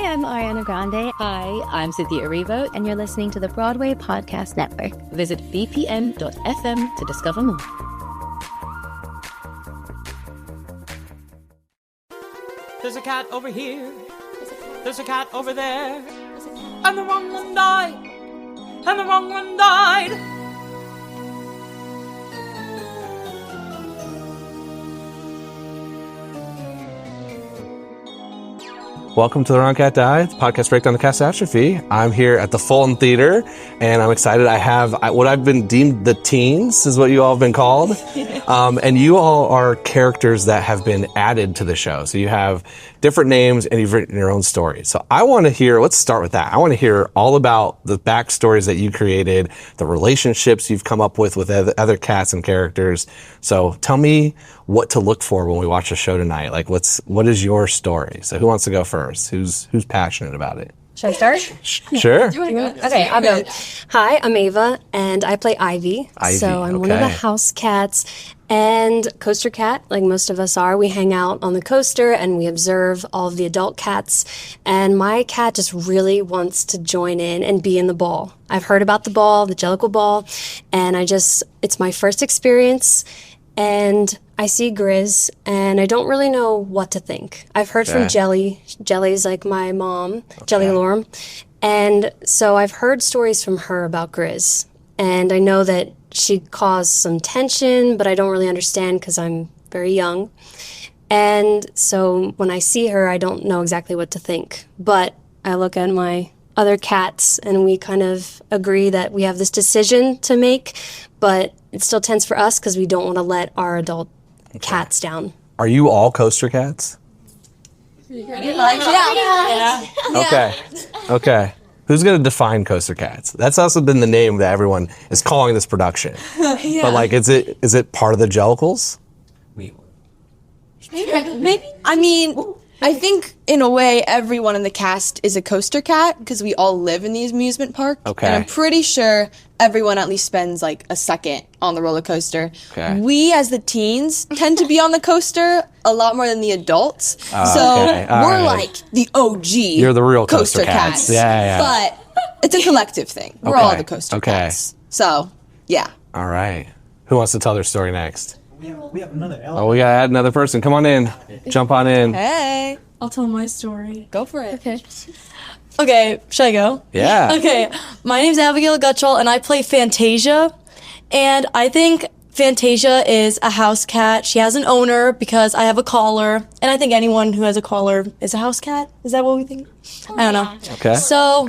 I'm Ariana Grande. Hi, I'm Cynthia Erivo. And you're listening to the Broadway Podcast Network. Visit bpm.fm to discover more. There's a cat over here. There's a cat over there. And the wrong one died. And the wrong one died. Welcome to The Wrong Cat Died, the podcast breakdown the catastrophe. I'm here at the Fulton Theatre, and I'm excited. I have what I've been deemed the teens, is what you all have been called. And you all are characters that have been added to the show. So you have different names, and you've written your own story. So I want to hear, let's start with that. I want to hear all about the backstories that you created, the relationships you've come up with other cats and characters. So tell me what to look for when we watch the show tonight. Like, what is your story? So who wants to go first? Who's passionate about it? Should I start? Sure. Okay, I'll go. Hi, I'm Ava, and I play Ivy. So I'm one of the house cats and coaster cat, like most of us are. We hang out on the coaster and we observe all of the adult cats. And my cat just really wants to join in and be in the ball. I've heard about the ball, the Jellicle Ball, and it's my first experience. And I see Grizz, and I don't really know what to think. I've heard from Jelly. Jelly's like my mom, Jelly Lorm. And so I've heard stories from her about Grizz. And I know that she caused some tension, but I don't really understand because I'm very young. And so when I see her, I don't know exactly what to think. But I look at my other cats, and we kind of agree that we have this decision to make, but it's still tense for us because we don't want to let our adult cats down. Are you all coaster cats? Yeah. Okay. Who's going to define coaster cats? That's also been the name that everyone is calling this production. But like, is it part of the Jellicles? Maybe. I mean, I think in a way everyone in the cast is a coaster cat because we all live in the amusement park. Okay. And I'm pretty sure everyone at least spends like a second on the roller coaster. Okay. We as the teens tend to be on the coaster a lot more than the adults. We're like the OG. You're the real coaster cats. Yeah. But it's a collective thing. We're all the coaster cats. So, yeah. All right. Who wants to tell their story next? We have another Elliott. Oh, we gotta add another person. Come on in. Jump on in. Hey. I'll tell my story. Go for it. Okay, should I go? Yeah. Okay, my name's Abigail Gottshall, and I play Fantasia. And I think Fantasia is a house cat. She has an owner because I have a collar. And I think anyone who has a collar is a house cat. Is that what we think? I don't know. Okay. So,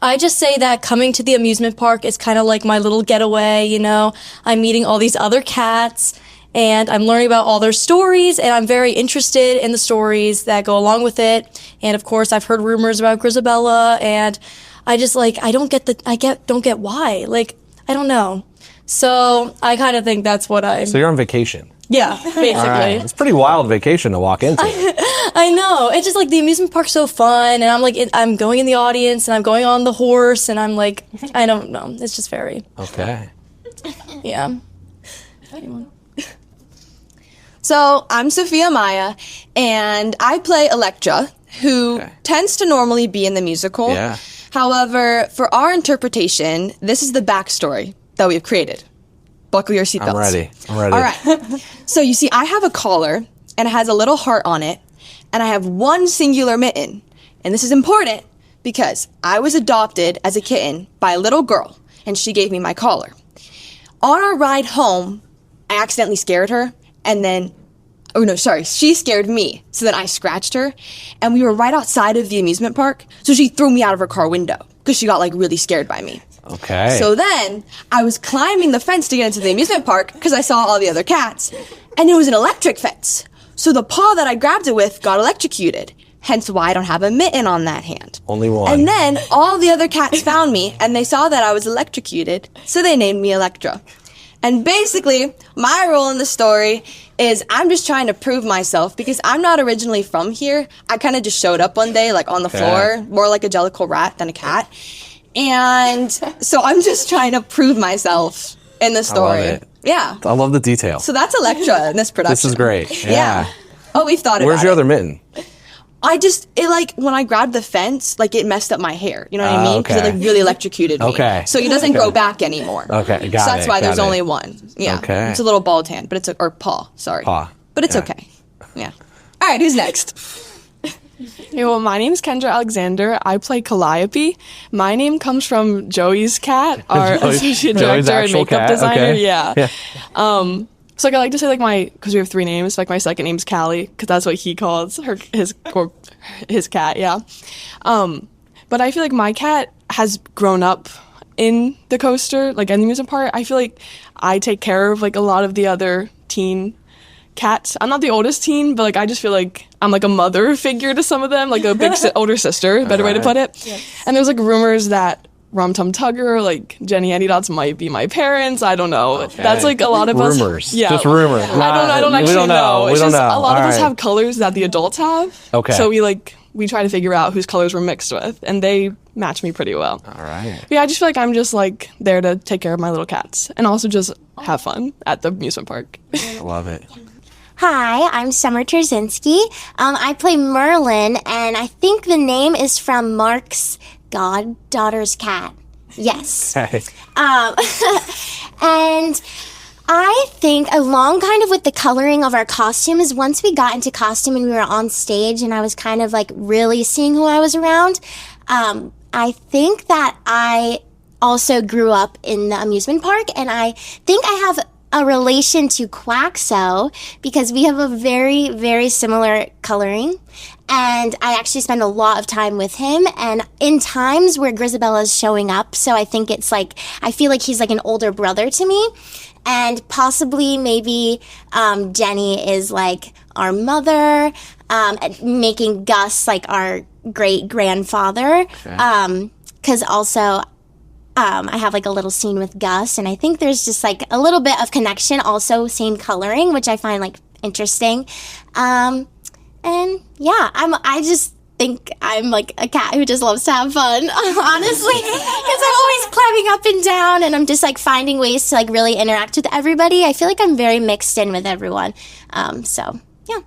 I just say that coming to the amusement park is kind of like my little getaway, you know? I'm meeting all these other cats, and I'm learning about all their stories, and I'm very interested in the stories that go along with it. And of course, I've heard rumors about Grisabella, and I just don't get why. Like, I don't know. So I kind of think that's what So you're on vacation. Yeah, basically. All right. It's a pretty wild vacation to walk into. I know. It's just like the amusement park's so fun, and I'm like, I'm going in the audience, and I'm going on the horse, and I'm like, I don't know. It's just very. Okay. Yeah. So I'm Sophia Amaya, and I play Electra, who tends to normally be in the musical. Yeah. However, for our interpretation, this is the backstory that we've created. Buckle your seatbelts. I'm ready. All right. So you see, I have a collar, and it has a little heart on it, and I have one singular mitten. And this is important because I was adopted as a kitten by a little girl, and she gave me my collar. On our ride home, I accidentally scared her, and then, she scared me. So then I scratched her, and we were right outside of the amusement park, so she threw me out of her car window because she got like really scared by me. Okay. So then I was climbing the fence to get into the amusement park because I saw all the other cats, and it was an electric fence. So the paw that I grabbed it with got electrocuted, hence why I don't have a mitten on that hand. Only one. And then all the other cats found me, and they saw that I was electrocuted, so they named me Electra. And basically, my role in the story is I'm just trying to prove myself because I'm not originally from here. I kind of just showed up one day, like on the floor, more like a jellicle rat than a cat. And so I'm just trying to prove myself in the story. I love it. Yeah. I love the detail. So that's Electra in this production. This is great. Yeah. Oh, we've thought about it. Where's your other mitten? when I grabbed the fence, like, it messed up my hair. You know what I mean? Because okay. it, like, really electrocuted me. Okay. So it doesn't grow back anymore. Okay, got it. So that's why there's only one. Yeah. Okay. It's a little bald hand, but or paw, sorry. Paw. But it's okay. Yeah. All right, who's next? Hey, well, my name is Kendra Alexander. I play Calliope. My name comes from Joey's cat, our associate director and makeup designer. Okay. Yeah. So, like, I like to say, like, because we have 3 names, like, my second name's Callie, because that's what he calls his cat, yeah. But I feel like my cat has grown up in the coaster, like, in the amusement park. I feel like I take care of, like, a lot of the other teen cats. I'm not the oldest teen, but, like, I just feel like I'm, like, a mother figure to some of them, like a big older sister, better way to put it. Yes. And there's, like, rumors that Rum Tum Tugger, like Jenny Andy Dots might be my parents. I don't know. Okay. That's like a lot of rumors. Us. Yeah, just rumors. I don't actually know. It's just a lot of us right. have colors that the adults have. Okay. So we try to figure out whose colors we're mixed with, and they match me pretty well. All right. But yeah, I just feel like I'm just like there to take care of my little cats and also just have fun at the amusement park. I love it. Hi, I'm Summer Turczynski. I play Merlin, and I think the name is from Mark's goddaughter's cat. Yes. Okay. And I think along kind of with the coloring of our costumes, once we got into costume and we were on stage and I was kind of like really seeing who I was around, I think that I also grew up in the amusement park, and I think I have a relation to Quaxo because we have a very, very similar coloring. And I actually spend a lot of time with him, and in times where Grisabella's showing up, so I think it's like, I feel like he's like an older brother to me, and possibly maybe Jenny is like our mother, making Gus like our great-grandfather, because also I have like a little scene with Gus, and I think there's just like a little bit of connection, also same coloring, which I find like interesting. And yeah, I just think I'm like a cat who just loves to have fun, honestly, because I'm always climbing up and down, and I'm just like finding ways to like really interact with everybody. I feel like I'm very mixed in with everyone. So yeah.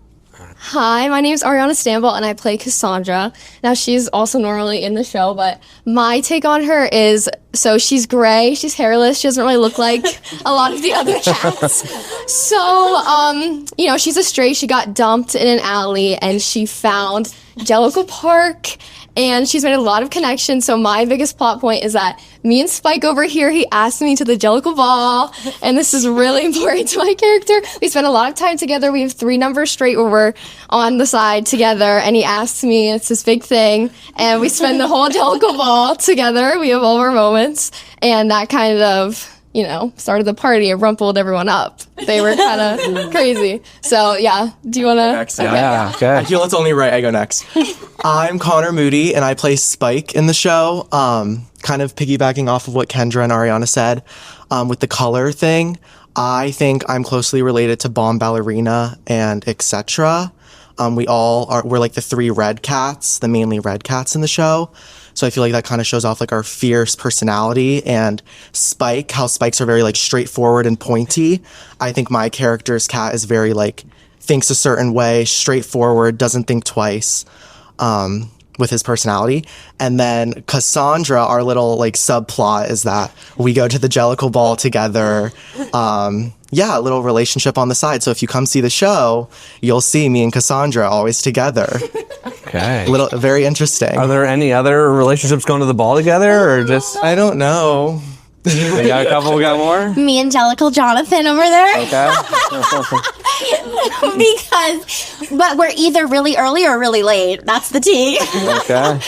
Hi, my name is Ariana Stambaugh, and I play Cassandra. Now, she's also normally in the show, but my take on her is, so she's gray, she's hairless, she doesn't really look like a lot of the other cats. So, she's a stray, she got dumped in an alley, and she found Jellicle Park, and she's made a lot of connections. So my biggest plot point is that me and Spike over here, he asked me to the Jellicle Ball, and this is really important to my character. We spend a lot of time together. We have 3 numbers straight where we're on the side together, and he asked me, it's this big thing, and we spend the whole Jellicle Ball together. We have all our moments, and that kind of, started the party and rumpled everyone up. They were kind of crazy. So, yeah. Do you want to? Next. Okay. Yeah, okay. I feel it's only right I go next. I'm Connor Moodie, and I play Spike in the show. Kind of piggybacking off of what Kendra and Ariana said with the color thing. I think I'm closely related to Bomb Ballerina and etc. We're like the 3 red cats, the mainly red cats in the show. So I feel like that kind of shows off like our fierce personality, and Spike, how Spikes are very like straightforward and pointy. I think my character's cat is very like thinks a certain way, straightforward, doesn't think twice, with his personality. And then Cassandra, our little like subplot is that we go to the Jellicle Ball together. A little relationship on the side. So if you come see the show, you'll see me and Cassandra always together. Okay. Very interesting. Are there any other relationships going to the ball together, or just? I don't know. We got a couple. We got more. Me and Jellicle Jonathan over there. Okay. But we're either really early or really late. That's the tea. Okay.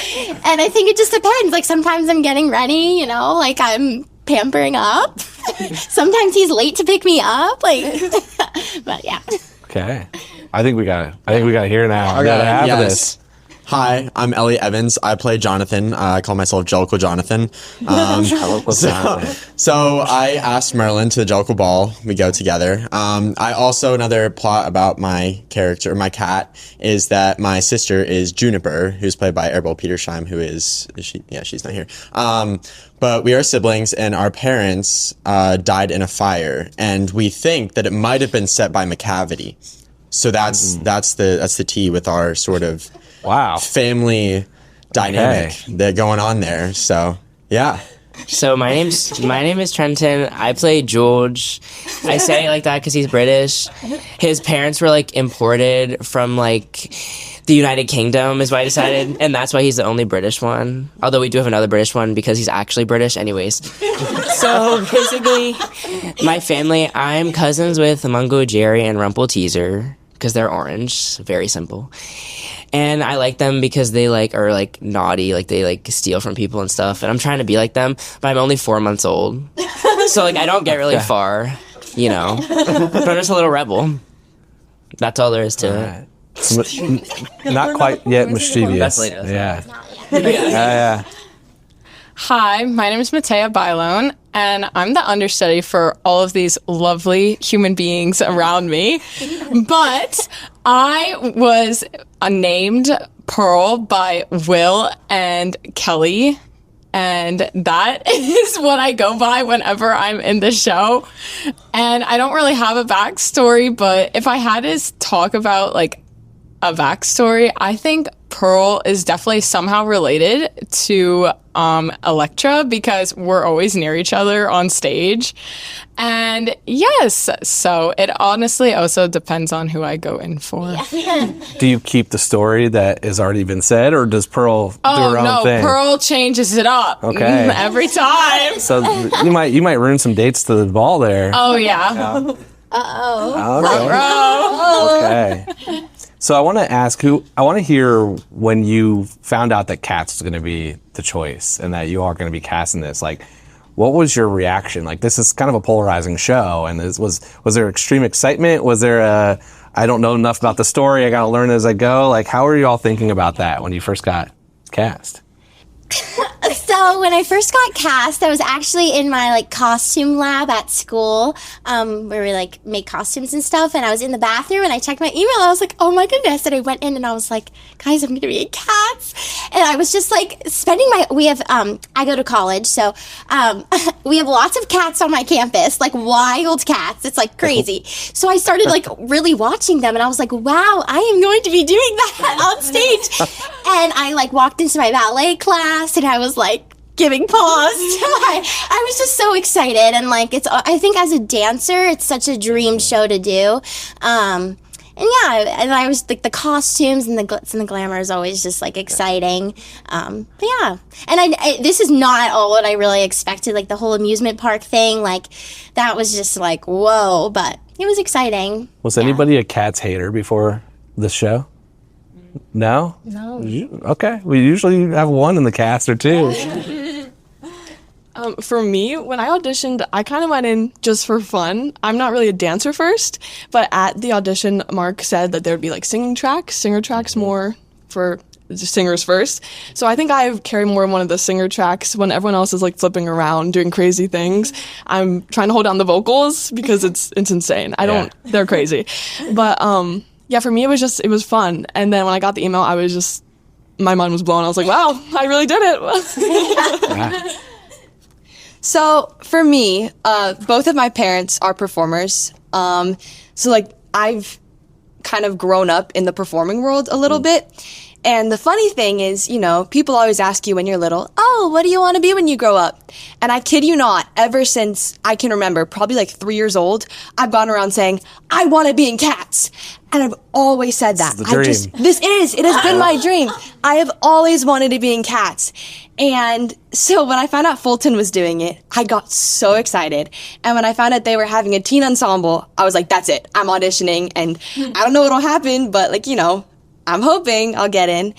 And I think it just depends. Like sometimes I'm getting ready, like I'm pampering up. Sometimes he's late to pick me up. But yeah. Okay. I think we got to hear now. Okay, Half yes. of this. Hi, I'm Elliott Evans. I play Jonathan. I call myself Jellicle Jonathan. So I asked Merlin to the Jellicle Ball. We go together. Another plot about my character, my cat, is that my sister is Juniper, who's played by Erbel Petersheim, who is she? Yeah, she's not here. But we are siblings, and our parents died in a fire, and we think that it might have been set by McCavity. So that's the tea with our sort of Wow. family dynamic that going on there. So yeah. So my name is Trenton. I play George. I say it like that because he's British. His parents were like imported from like the United Kingdom, is why I decided, and that's why he's the only British one. Although we do have another British one because he's actually British, anyways. So basically, my family. I'm cousins with Mungo, Jerry, and Rumple Teaser because they're orange. Very simple. And I like them because they like are like naughty, like they like steal from people and stuff. And I'm trying to be like them, but I'm only 4 months old, so like I don't get really far, you know. But I'm just a little rebel. That's all there is to it. Not quite yet mischievous. That's later. Yeah. Yeah. Hi, my name is Mateah Bylone, and I'm the understudy for all of these lovely human beings around me. But I was named Pearl by Will and Kelly, and that is what I go by whenever I'm in the show. And I don't really have a backstory, but if I had to talk about like a backstory, I think Pearl is definitely somehow related to Electra because we're always near each other on stage. And yes, so it honestly also depends on who I go in for. Do you keep the story that has already been said, or does Pearl do her own thing? Pearl changes it up every time. So you might ruin some dates to the ball there. Oh yeah. Okay. So I want to ask I want to hear when you found out that Cats was going to be the choice and that you are going to be casting this. Like, what was your reaction? Like, this is kind of a polarizing show, and was there extreme excitement? Was there I don't know enough about the story, I got to learn as I go? Like, how are you all thinking about that when you first got cast? So when I first got cast, I was actually in my like costume lab at school, where we like make costumes and stuff. And I was in the bathroom and I checked my email. And I was like, oh my goodness! And I went in and I was like, guys, I'm going to be in Cats. And I was just like spending we have I go to college, so we have lots of cats on my campus, like wild cats. It's like crazy. So I started like really watching them, and I was like, wow, I am going to be doing that on stage. And I like walked into my ballet class, and I was like giving paws. I was just so excited, and like I think as a dancer, it's such a dream show to do. And yeah, and I was like the costumes and the glitz and the glamour is always just like exciting. But yeah, and this is not at all what I really expected. Like the whole amusement park thing, like that was just like whoa, but it was exciting. Was anybody a Cats hater before the show? No? No. Okay. We usually have one in the cast or two. For me, when I auditioned, I kind of went in just for fun. I'm not really a dancer first, but at the audition, Mark said that there would be like singer tracks more for singers first. So I think I carry more one of the singer tracks when everyone else is like flipping around, doing crazy things. I'm trying to hold down the vocals because it's insane. They're crazy. But, yeah, for me, it was fun. And then when I got the email, my mind was blown. I was like, wow, I really did it. So for me, both of my parents are performers. So like I've kind of grown up in the performing world a little bit. And the funny thing is, you know, people always ask you when you're little, oh, what do you want to be when you grow up? And I kid you not, ever since I can remember, probably like 3 years old, I've gone around saying, I want to be in Cats. And I've always said that. This is the dream. It has been my dream. I have always wanted to be in Cats. And so when I found out Fulton was doing it, I got so excited. And when I found out they were having a teen ensemble, I was like, that's it. I'm auditioning. And I don't know what'll happen, but like, you know, I'm hoping I'll get in.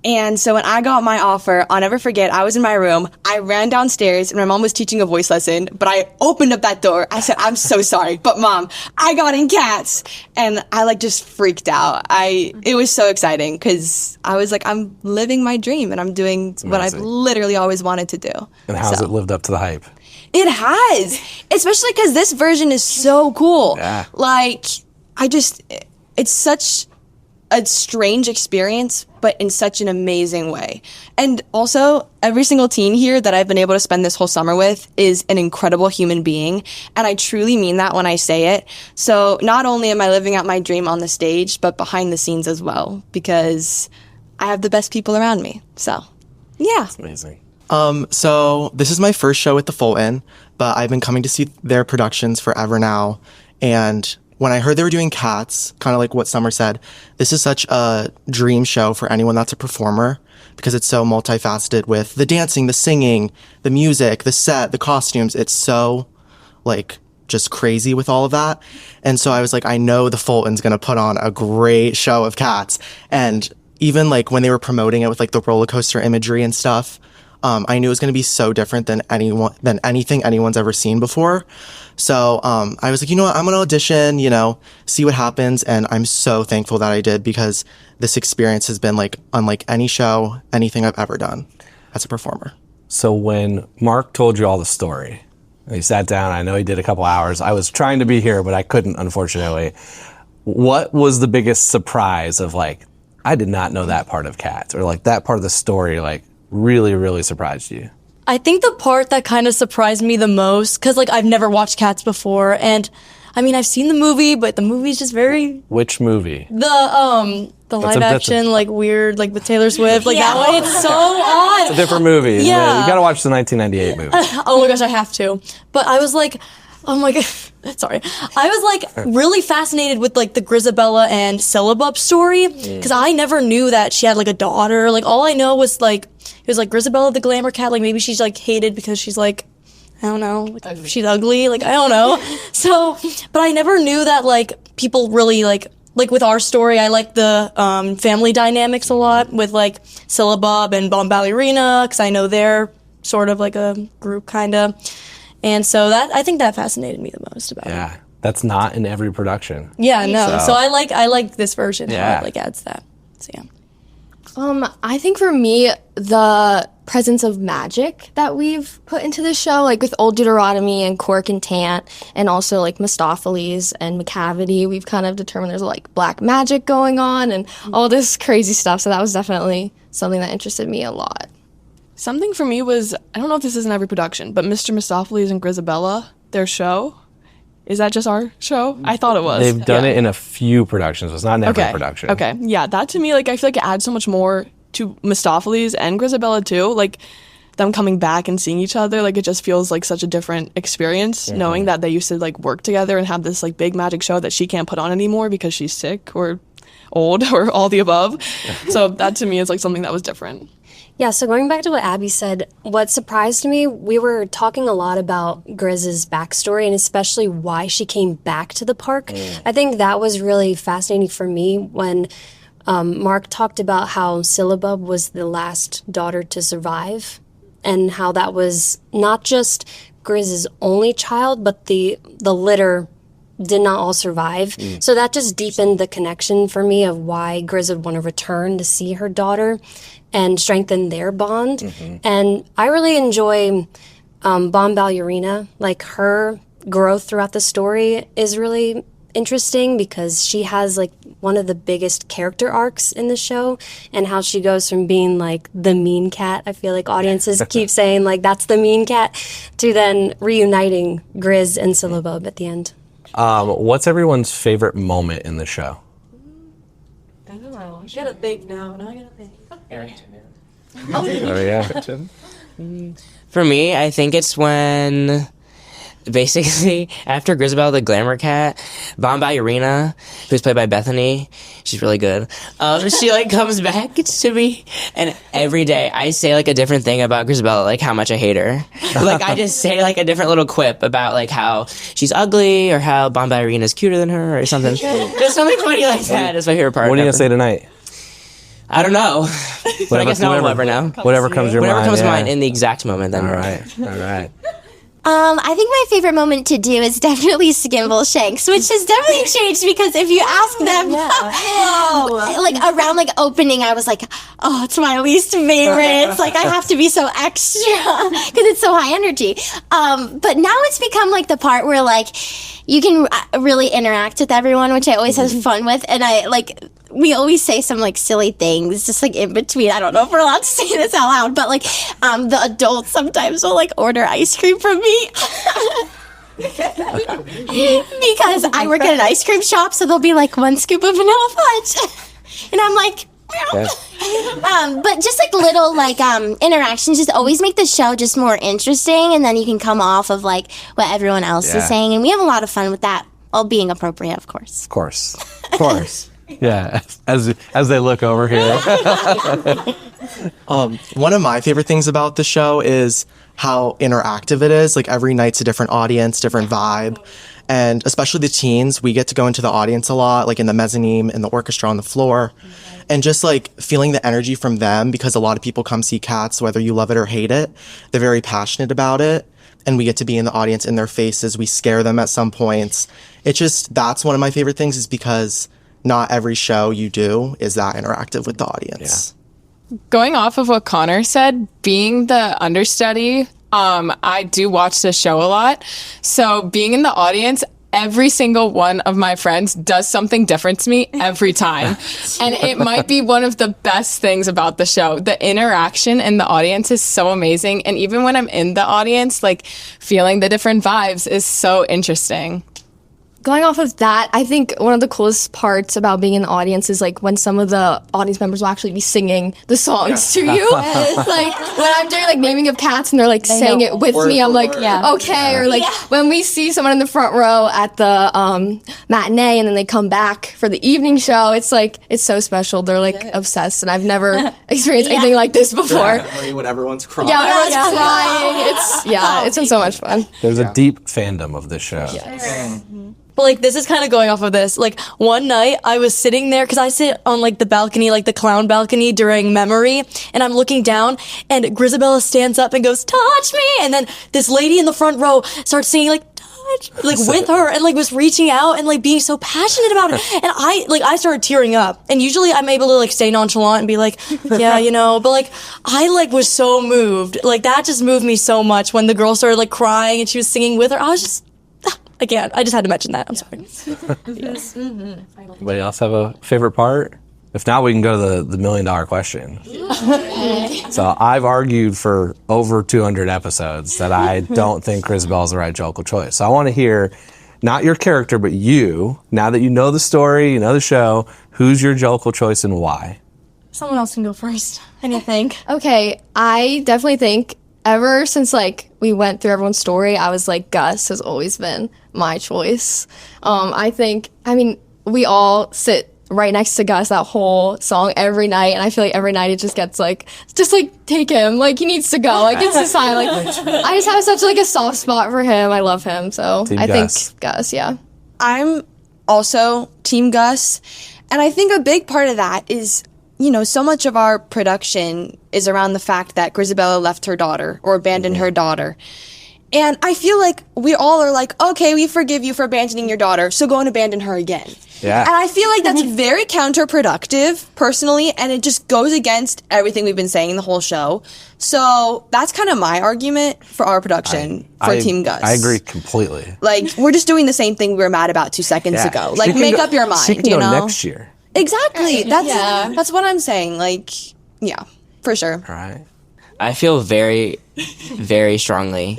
And so when I got my offer, I'll never forget, I was in my room. I ran downstairs and my mom was teaching a voice lesson, but I opened up that door. I said, I'm so sorry, but Mom, I got in Cats. And I like just freaked out. It was so exciting because I was like, I'm living my dream and I'm doing what I've literally always wanted to do. And how's it lived up to the hype? It has, especially because this version is so cool. Yeah. Like, it's such a strange experience, but in such an amazing way. And also, every single teen here that I've been able to spend this whole summer with is an incredible human being, and I truly mean that when I say it. So not only am I living out my dream on the stage, but behind the scenes as well, because I have the best people around me. So, yeah. That's amazing. So this is my first show at the Fulton, but I've been coming to see their productions forever now. And when I heard they were doing Cats, kind of like what Summer said, this is such a dream show for anyone that's a performer because it's so multifaceted with the dancing, the singing, the music, the set, the costumes. It's so like just crazy with all of that. And so I was like, I know the Fulton's going to put on a great show of Cats. And even like when they were promoting it with like the roller coaster imagery and stuff, I knew it was going to be so different than anything anyone's ever seen before. So I was like, you know what, I'm going to audition, see what happens. And I'm so thankful that I did because this experience has been like unlike any show, anything I've ever done as a performer. So when Mark told you all the story, he sat down, I know he did a couple hours. I was trying to be here, but I couldn't, unfortunately. What was the biggest surprise of like, I did not know that part of Cats, or like that part of the story, like really, really surprised you? I think the part that kind of surprised me the most, because like I've never watched Cats before, and I mean I've seen the movie, but the movie's just very... Which movie? The live action, like weird, like with Taylor Swift, like that one. It's so odd. It's a different movie. Yeah. You gotta watch the 1998 movie. Oh my gosh, I have to. But I was like, oh my god, sorry. I was like really fascinated with like the Grisabella and Syllabub story, because I never knew that she had like a daughter. Like all I know was like, it was like Grisabella the glamour cat, like maybe she's like hated because she's like, I don't know, like, she's ugly, like I don't know. So, but I never knew that like people really like with our story, I like the family dynamics a lot with like Syllabub and Bomb Ballerina, because I know they're sort of like a group kind of. And so I think that fascinated me the most about it. Yeah, that's not in every production. Yeah, no. So I like this version. Yeah. How it like adds that. So yeah. I think for me, the presence of magic that we've put into the show, like with Old Deuteronomy and Cork and Tant, and also like Mistopheles and McCavity, we've kind of determined there's like black magic going on and all this crazy stuff. So that was definitely something that interested me a lot. Something for me was, I don't know if this is in every production, but Mr. Mistopheles and Grisabella, their show. Is that just our show? I thought it was. They've done it in a few productions. It's not in every production. Okay. Yeah, that to me, like, I feel like it adds so much more to Mistopheles and Grisabella too. Like, them coming back and seeing each other, like, it just feels like such a different experience, knowing that they used to, like, work together and have this, like, big magic show that she can't put on anymore because she's sick or old or all the above. So that to me is, like, something that was different. Yeah, so going back to what Abby said, what surprised me, we were talking a lot about Griz's backstory and especially why she came back to the park. I think that was really fascinating for me when Mark talked about how Syllabub was the last daughter to survive and how that was not just Griz's only child, but the litter did not all survive. So that just deepened the connection for me of why Grizz would want to return to see her daughter and strengthen their bond. And I really enjoy Bomb Ballerina. Like, her growth throughout the story is really interesting because she has like one of the biggest character arcs in the show, and how she goes from being like the mean cat, I feel like audiences keep saying like that's the mean cat, to then reuniting Grizz and Syllabub at the end. What's everyone's favorite moment in the show? I don't know. You gotta think now. Now I gotta think. Oh yeah. For me, I think it's when basically after Grisabella the glamour cat, Bomb Ballerina, who's played by Bethany, she's really good. She like comes back to me, and every day I say like a different thing about Grisabella, like how much I hate her. Like I just say like a different little quip about like how she's ugly or how Bomb Ballerina's cuter than her or something. Just something funny like that is my favorite part. What are you gonna say tonight? I don't know. But I guess no one will ever know. Whatever comes to your mind. Whatever comes to mind in the exact moment. Then. All right. I think my favorite moment to do is definitely Skimble Shanks, which has definitely changed because if you ask them, like around like opening, I was like, oh, it's my least favorite. It's like I have to be so extra because it's so high energy. But now it's become like the part where like you can really interact with everyone, which I always have fun with, and we always say some like silly things just like in between. I don't know if we're allowed to say this out loud, but like the adults sometimes will like order ice cream from me because I work at an ice cream shop, so they'll be like 1 scoop of vanilla fudge and I'm like, Okay. But just like little interactions just always make the show just more interesting, and then you can come off of like what everyone else is saying, and we have a lot of fun with that, all being appropriate, of course. Of course. Yeah, as they look over here. One of my favorite things about the show is how interactive it is. Like every night's a different audience, different vibe. And especially the teens, we get to go into the audience a lot, like in the mezzanine, in the orchestra, on the floor. And just like feeling the energy from them, because a lot of people come see Cats, whether you love it or hate it. They're very passionate about it. And we get to be in the audience, in their faces. We scare them at some points. It's just, that's one of my favorite things, is because not every show you do is that interactive with the audience. Yeah. Going off of what Connor said, being the understudy, I do watch the show a lot. So being in the audience, every single one of my friends does something different to me every time. And it might be one of the best things about the show. The interaction in the audience is so amazing. And even when I'm in the audience, like feeling the different vibes is so interesting. Going off of that, I think one of the coolest parts about being in the audience is like when some of the audience members will actually be singing the songs to you. Like when I'm doing like naming of cats and they're like saying it with me, I'm like, okay. Or like when we see someone in the front row at the matinee and then they come back for the evening show, it's like, it's so special. They're like obsessed, and I've never experienced anything like this before. When everyone's crying. Yeah, everyone's crying. It's been so much fun. There's a deep fandom of this show. Yes. But like, this is kind of going off of this. Like, one night I was sitting there, because I sit on like the balcony, like the clown balcony during memory, and I'm looking down, and Grisabella stands up and goes, "Touch me!" And then this lady in the front row starts singing like, "Touch," like with her, and like was reaching out and like being so passionate about it. And I started tearing up. And usually I'm able to like stay nonchalant and be like, yeah, you know, but like I like was so moved. Like that just moved me so much when the girl started like crying and she was singing with her. I was just, again, I just had to mention that. I'm sorry. Yes. Anybody else have a favorite part? If not, we can go to the $1 million question. So I've argued for over 200 episodes that I don't think Grisabelle is the right Jokel choice. So I want to hear, not your character, but you, now that you know the story, you know the show, who's your Jokel choice and why? Someone else can go first. I need to think. Okay, I definitely think ever since like we went through everyone's story, I was like, Gus has always been my choice. I mean, we all sit right next to Gus that whole song every night, and I feel like every night it just gets like, just like take him, like he needs to go, like it's a sign, like I just have such like a soft spot for him. I love him, so Team I Gus. think Gus. Yeah, I'm also Team Gus, and I think a big part of that is, you know, so much of our production is around the fact that Grisabella left her daughter or abandoned her daughter. And I feel like we all are like, okay, we forgive you for abandoning your daughter, so go and abandon her again. Yeah. And I feel like that's very counterproductive, personally, and it just goes against everything we've been saying the whole show. So that's kind of my argument for our production for Team Gus. I agree completely. Like, we're just doing the same thing we were mad about 2 seconds ago. Like, make up your mind, she can you go know? next year. Exactly. That's what I'm saying. Like, yeah, for sure. All right. I feel very, very strongly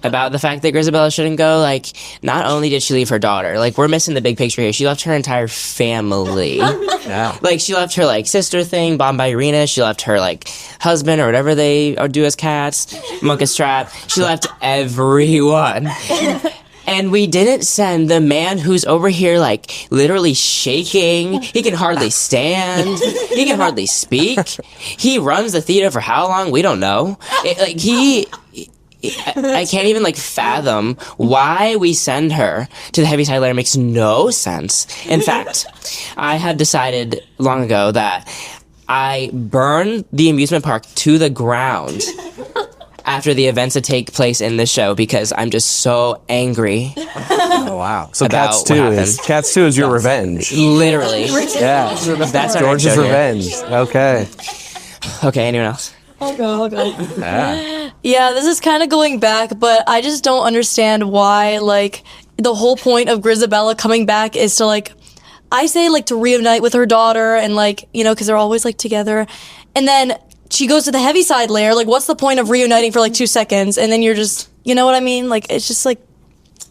about the fact that Grisabella shouldn't go. Like, not only did she leave her daughter, like, we're missing the big picture here. She left her entire family. Yeah. Like, she left her, like, sister thing, bombed by Irina. She left her, like, husband or whatever they do as cats, Mocha Strap. She left everyone. And we didn't send the man who's over here, like, literally shaking. He can hardly stand. He can hardly speak. He runs the theater for how long? We don't know. I can't even, like, fathom why we send her to the heavyside layer. Makes no sense. In fact, I had decided long ago that I burn the amusement park to the ground after the events that take place in this show, because I'm just so angry. Oh, wow. So Cats 2 is your revenge. Literally. Yeah. That's our George's revenge. Okay. Okay, anyone else? I'll go. Yeah. Yeah, this is kind of going back, but I just don't understand why, like, the whole point of Grisabella coming back is to, like, I say, like, to reunite with her daughter and, like, you know, because they're always, like, together. And then she goes to the heavyside layer. Like, what's the point of reuniting for, like, 2 seconds? And then you're just, you know what I mean? Like, it's just, like,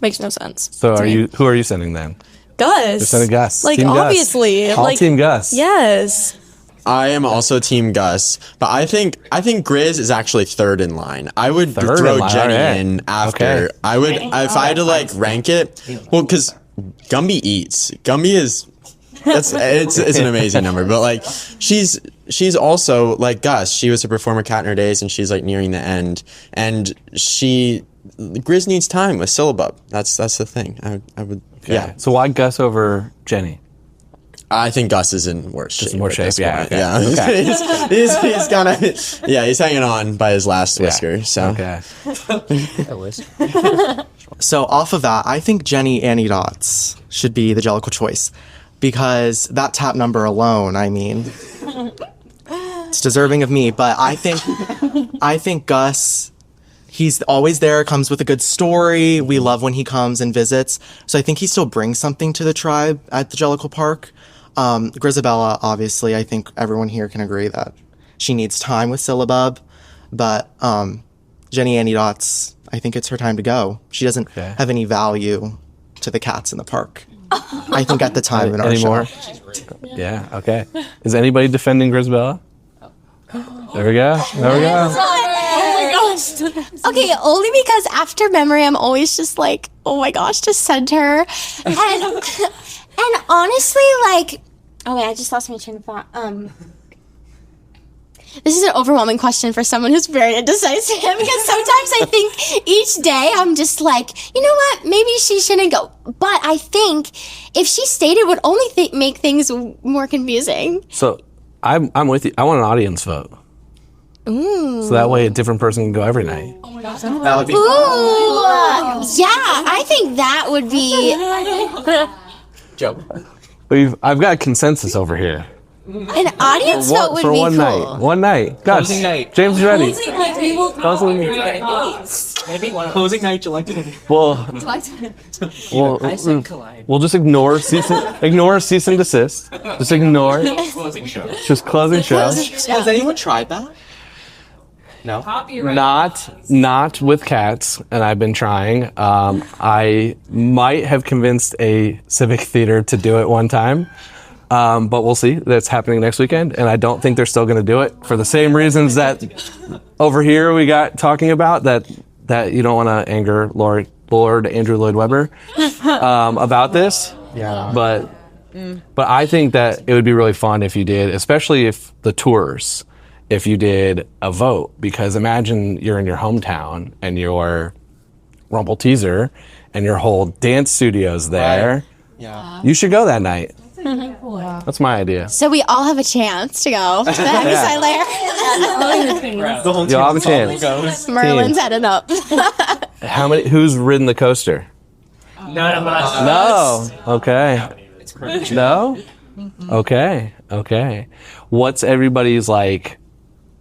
makes no sense. So who are you sending then? Gus. You're sending Gus. Like, Team obviously. Gus. All like, Team Gus. Yes. I am also Team Gus, but I think Grizz is actually third in line. I would Third throw in line, Jenny alright. in after. Okay. I would if I had to like rank it. Well, because Gumby eats. Gumby is it's an amazing number, but like she's also like Gus. She was a performer cat in her days, and she's like nearing the end, and Grizz needs time with syllabub. That's the thing. I would yeah. So why Gus over Jenny? I think Gus is in worse shape. Just more at this shape, yeah, point. okay. Yeah. he's kind of he's hanging on by his last whisker. So Okay. So off of that, I think Jenny Annie Dots should be the Jellicle choice because that tap number alone, I mean, it's deserving of me. But I think Gus, he's always there, comes with a good story. We love when he comes and visits. So I think he still brings something to the tribe at the Jellicle Park. Grisabella, obviously, I think everyone here can agree that she needs time with Syllabub. But Jenny Annie Dots, I think it's her time to go. She doesn't have any value to the cats in the park. I think at the time in our Anymore? show. Yeah, okay. Is anybody defending Grisabella? There we go. Okay, only because after memory, I'm always just like, oh my gosh, just send her. And honestly, like, oh wait, I just lost my train of thought. This is an overwhelming question for someone who's very indecisive because sometimes I think each day I'm just like, you know what, maybe she shouldn't go. But I think if she stayed, it would only make things more confusing. So I'm with you. I want an audience vote. Ooh. So that way a different person can go every night. Oh my gosh, that would be Ooh. Yeah, I think that would be... Joe. I've got consensus over here. An audience vote would for be one cool. night. One night. Gosh, Closing night. James is ready. Closing night, July 20th. Well, I said collide. we'll just ignore cease and desist. Just ignore. Closing show. Just closing show. Has anyone tried that? No. Not with cats, and I've been trying. I might have convinced a civic theater to do it one time. But we'll see. That's happening next weekend, and I don't think they're still going to do it for the same reasons that over here we got talking about that you don't want to anger Lord Andrew Lloyd Webber about this. Yeah. But I think that it would be really fun if you did, especially if the tours, if you did a vote, because imagine you're in your hometown and you're Rumple Teaser and your whole dance studio's there. Right. Yeah. You should go that night. That's my idea. So we all have a chance to go to the Heaviside Lair. The whole You'll have a chance. Merlin's heading up. Who's ridden the coaster? None of us. No. Okay. No? Okay. What's everybody's like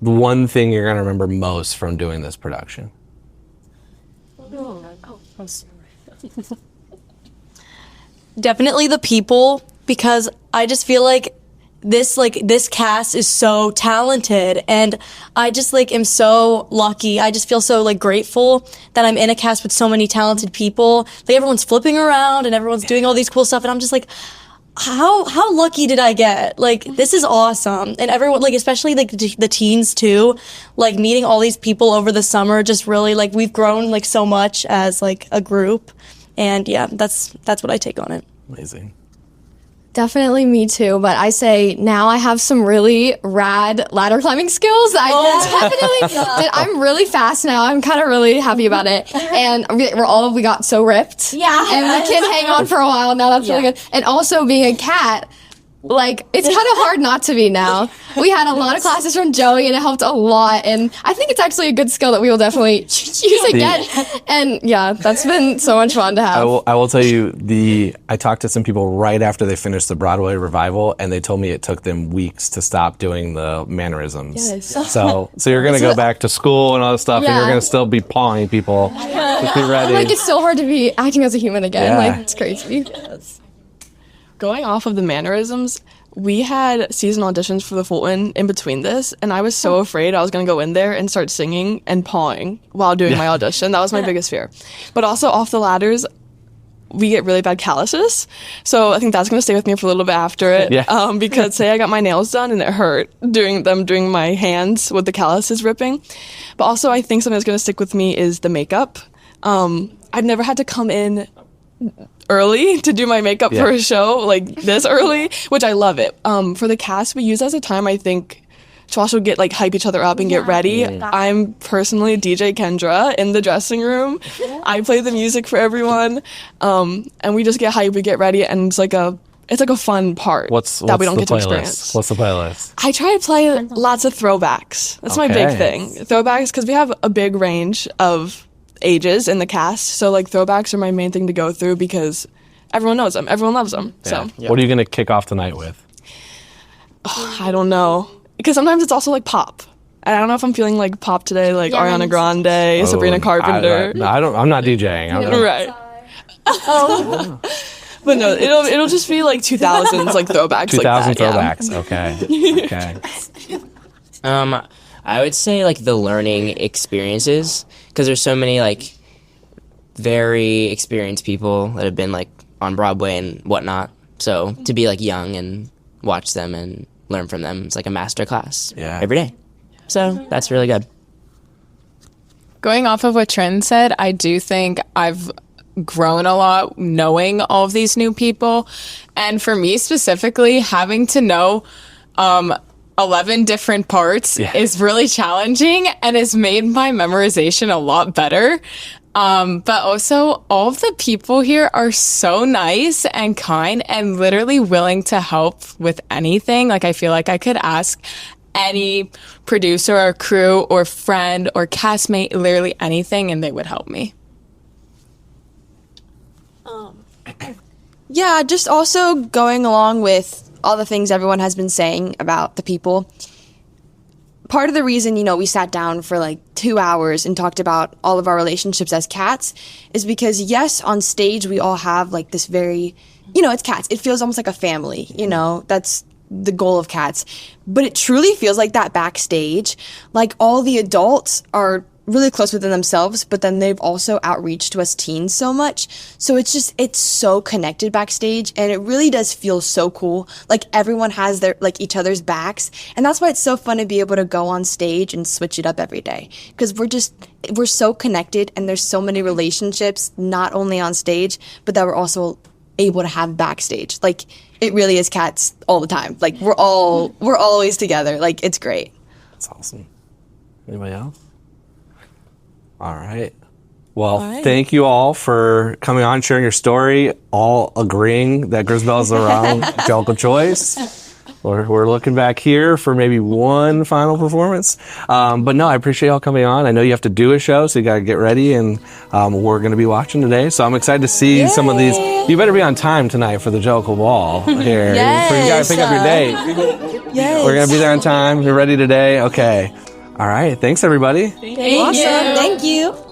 one thing you're going to remember most from doing this production? Definitely the people, because I just feel like this cast is so talented, and I just am so lucky. I just feel so grateful that I'm in a cast with so many talented people. Everyone's flipping around and everyone's doing all these cool stuff, and I'm just like, how lucky did I get? This is awesome. And everyone, especially the teens too, meeting all these people over the summer, just really we've grown so much as a group. And yeah, that's what I take on it. Amazing. Definitely me too, but I say now I have some really rad ladder climbing skills. I'm really fast now. I'm kind of really happy about it. And we got so ripped. Yeah. And we can hang on for a while now. That's really good. And also being a cat, it's kind of hard not to be now. We had a lot of classes from Joey and it helped a lot. And I think it's actually a good skill that we will definitely use again. And yeah, that's been so much fun to have. I will tell you, I talked to some people right after they finished the Broadway revival, and they told me it took them weeks to stop doing the mannerisms. Yes. So you're going to go back to school and all this stuff, and you're going to still be pawing people. Just be ready. It's so hard to be acting as a human again. Yeah. It's crazy. Going off of the mannerisms, we had season auditions for the Fulton in between this, and I was so afraid I was going to go in there and start singing and pawing while doing my audition. That was my biggest fear. But also off the ladders, we get really bad calluses. So I think that's going to stay with me for a little bit after it. Yeah. Because say I got my nails done and it hurt doing my hands with the calluses ripping. But also I think something that's going to stick with me is the makeup. I've never had to come in early to do my makeup for a show like this early, which I love it. For the cast, we use as a time, I think, to also get like hype each other up and get ready. I'm personally DJ Kendra in the dressing room. I play the music for everyone, and we just get hype, we get ready, and it's like a fun part that we don't get to experience. What's the playlist? I try to play lots of throwbacks. That's my big thing. Throwbacks, because we have a big range of ages in the cast, so like throwbacks are my main thing to go through because everyone knows them, everyone loves them. So what are you gonna kick off tonight with? I don't know, because sometimes it's also like pop. I don't know if I'm feeling like pop today, like Ariana Grande, Sabrina Carpenter. I'm not DJing. Right. But no, it'll just be like 2000s like throwbacks. 2000 like that, throwbacks. Okay. I would say like the learning experiences, because there's so many like very experienced people that have been like on Broadway and whatnot. So to be like young and watch them and learn from them, it's like a master class every day. So that's really good. Going off of what Trin said, I do think I've grown a lot knowing all of these new people. And for me specifically, having to know 11 different parts is really challenging and has made my memorization a lot better. But also, all of the people here are so nice and kind and literally willing to help with anything. Like, I feel like I could ask any producer or crew or friend or castmate literally anything and they would help me. Yeah, just also going along with all the things everyone has been saying about the people. Part of the reason, we sat down for like 2 hours and talked about all of our relationships as cats is because, yes, on stage we all have like this very, it's cats. It feels almost like a family, that's the goal of cats. But it truly feels like that backstage. Like all the adults are really close within themselves, but then they've also outreached to us teens so much. So it's so connected backstage, and it really does feel so cool. Like everyone has their like each other's backs, and that's why it's so fun to be able to go on stage and switch it up every day, because we're so connected, and there's so many relationships not only on stage, but that we're also able to have backstage. Like it really is cats all the time. Like we're always together. Like it's great. That's awesome. Anybody else? All right. Well, thank you all for coming on, sharing your story, all agreeing that Grisbell is the wrong Jellicle choice. We're looking back here for maybe one final performance. But no, I appreciate y'all coming on. I know you have to do a show, so you got to get ready, and we're going to be watching today. So I'm excited to see some of these. You better be on time tonight for the Jellicle Ball here. Yes. So you got to pick up your date. Yes. We're going to be there on time. You're ready today? Okay. All right. Thanks, everybody. Thank you. Thank you.